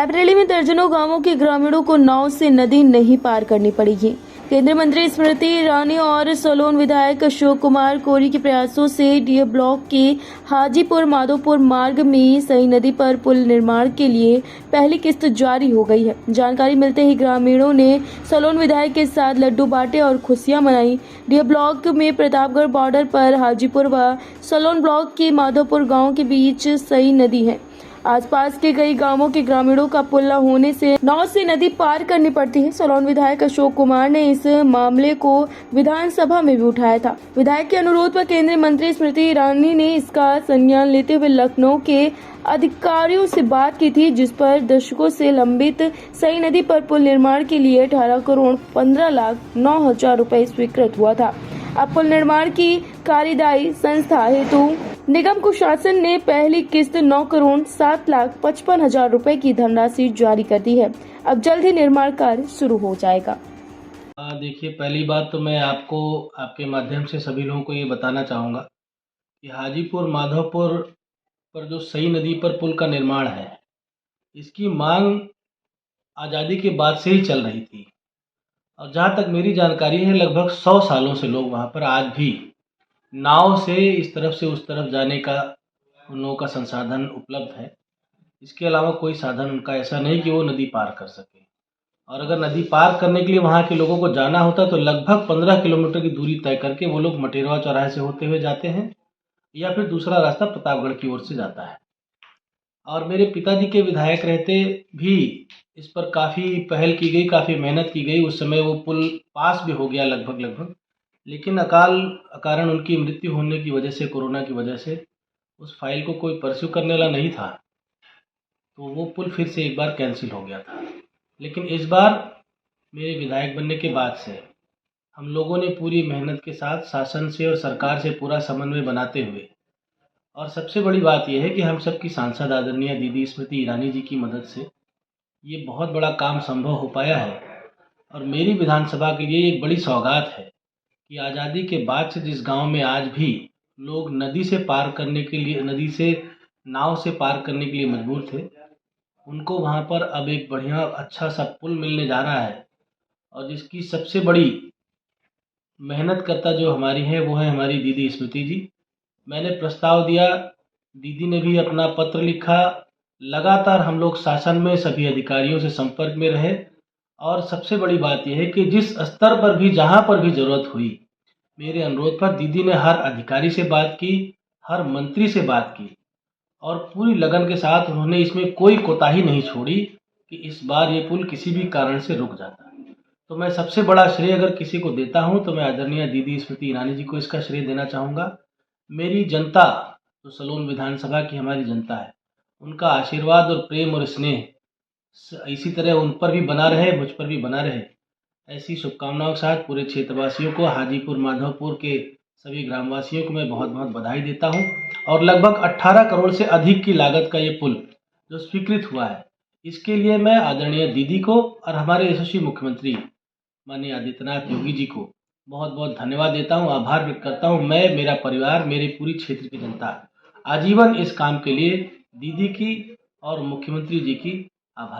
रायबरेली में दर्जनों गांवों के ग्रामीणों को नाव से नदी नहीं पार करनी पड़ेगी। केंद्रीय मंत्री स्मृति ईरानी और सोलन विधायक अशोक कुमार कोरी के प्रयासों से डीह ब्लॉक के हाजीपुर माधोपुर मार्ग में सई नदी पर पुल निर्माण के लिए पहली किस्त जारी हो गई है। जानकारी मिलते ही ग्रामीणों ने सोलन विधायक के साथ लड्डू बांटे और खुशियां मनाई। डीह ब्लॉक में प्रतापगढ़ बॉर्डर पर हाजीपुर व सोलन ब्लॉक के माधोपुर गाँव के बीच सई नदी है। आसपास के कई गांवों के ग्रामीणों का पुल न होने से नाव से नदी पार करनी पड़ती है। सोलन विधायक अशोक कुमार ने इस मामले को विधानसभा में भी उठाया था। विधायक के अनुरोध पर केंद्रीय मंत्री स्मृति ईरानी ने इसका संज्ञान लेते हुए लखनऊ के अधिकारियों से बात की थी, जिस पर दशकों से लंबित सई नदी पर पुल निर्माण के लिए 18,15,09,000 रुपए स्वीकृत हुआ था। अब पुल निर्माण की कार्यदायी संस्था हेतु निगम को शासन ने पहली किस्त 9,07,55,000 रुपए की धनराशि जारी कर दी है। अब जल्द ही निर्माण कार्य शुरू हो जाएगा। देखिए, पहली बात तो मैं आपको आपके माध्यम से सभी लोगों को ये बताना चाहूँगा कि हाजीपुर माधोपुर पर जो सई नदी पर पुल का निर्माण है, इसकी मांग आज़ादी के बाद से ही चल रही थी और जहाँ तक मेरी जानकारी है लगभग 100 सालों से लोग वहाँ पर आज भी नाव से इस तरफ से उस तरफ जाने का उन लोगों का संसाधन उपलब्ध है। इसके अलावा कोई साधन उनका ऐसा नहीं कि वो नदी पार कर सके। और अगर नदी पार करने के लिए वहाँ के लोगों को जाना होता तो लगभग 15 किलोमीटर की दूरी तय करके वो लोग मटेरवा चौराहे से होते हुए जाते हैं या फिर दूसरा रास्ता प्रतापगढ़ की ओर से जाता है। और मेरे पिताजी के विधायक रहते भी इस पर काफ़ी पहल की गई, काफ़ी मेहनत की गई। उस समय वो पुल पास भी हो गया लगभग, लेकिन अकाल कारण उनकी मृत्यु होने की वजह से, कोरोना की वजह से उस फाइल को कोई परस्यू करने वाला नहीं था, तो वो पुल फिर से एक बार कैंसिल हो गया था। लेकिन इस बार मेरे विधायक बनने के बाद से हम लोगों ने पूरी मेहनत के साथ शासन से और सरकार से पूरा समन्वय बनाते हुए, और सबसे बड़ी बात यह है कि हम सबकी सांसद आदरणीय दीदी स्मृति ईरानी जी की मदद से ये बहुत बड़ा काम संभव हो पाया है। और मेरी विधानसभा के लिए एक बड़ी सौगात है कि आज़ादी के बाद से जिस गांव में आज भी लोग नदी से पार करने के लिए, नदी से नाव से पार करने के लिए मजबूर थे, उनको वहां पर अब एक बढ़िया अच्छा सा पुल मिलने जा रहा है। और जिसकी सबसे बड़ी मेहनत करता जो हमारी है वो है हमारी दीदी स्मृति जी। मैंने प्रस्ताव दिया, दीदी ने भी अपना पत्र लिखा, लगातार हम लोग शासन में सभी अधिकारियों से संपर्क में रहे। और सबसे बड़ी बात यह है कि जिस स्तर पर भी, जहाँ पर भी ज़रूरत हुई, मेरे अनुरोध पर दीदी ने हर अधिकारी से बात की, हर मंत्री से बात की और पूरी लगन के साथ उन्होंने इसमें कोई कोताही नहीं छोड़ी कि इस बार ये पुल किसी भी कारण से रुक जाता। तो मैं सबसे बड़ा श्रेय अगर किसी को देता हूँ तो मैं आदरणीय दीदी स्मृति ईरानी जी को इसका श्रेय देना चाहूँगा। मेरी जनता, जो सोलन विधानसभा की हमारी जनता है, उनका आशीर्वाद और प्रेम और स्नेह इसी तरह उन पर भी बना रहे, मुझ पर भी बना रहे, ऐसी शुभकामनाओं के साथ पूरे क्षेत्रवासियों को, हाजीपुर माधोपुर के सभी ग्रामवासियों को मैं बहुत बहुत बधाई देता हूं। और लगभग 18 करोड़ से अधिक की लागत का ये पुल जो स्वीकृत हुआ है, इसके लिए मैं आदरणीय दीदी को और हमारे यशस्वी मुख्यमंत्री माननीय आदित्यनाथ योगी जी को बहुत बहुत धन्यवाद देता हूं, आभार व्यक्त करता हूं। मैं, मेरा परिवार, मेरे पूरी क्षेत्र की जनता आजीवन इस काम के लिए दीदी की और मुख्यमंत्री जी की आभारी।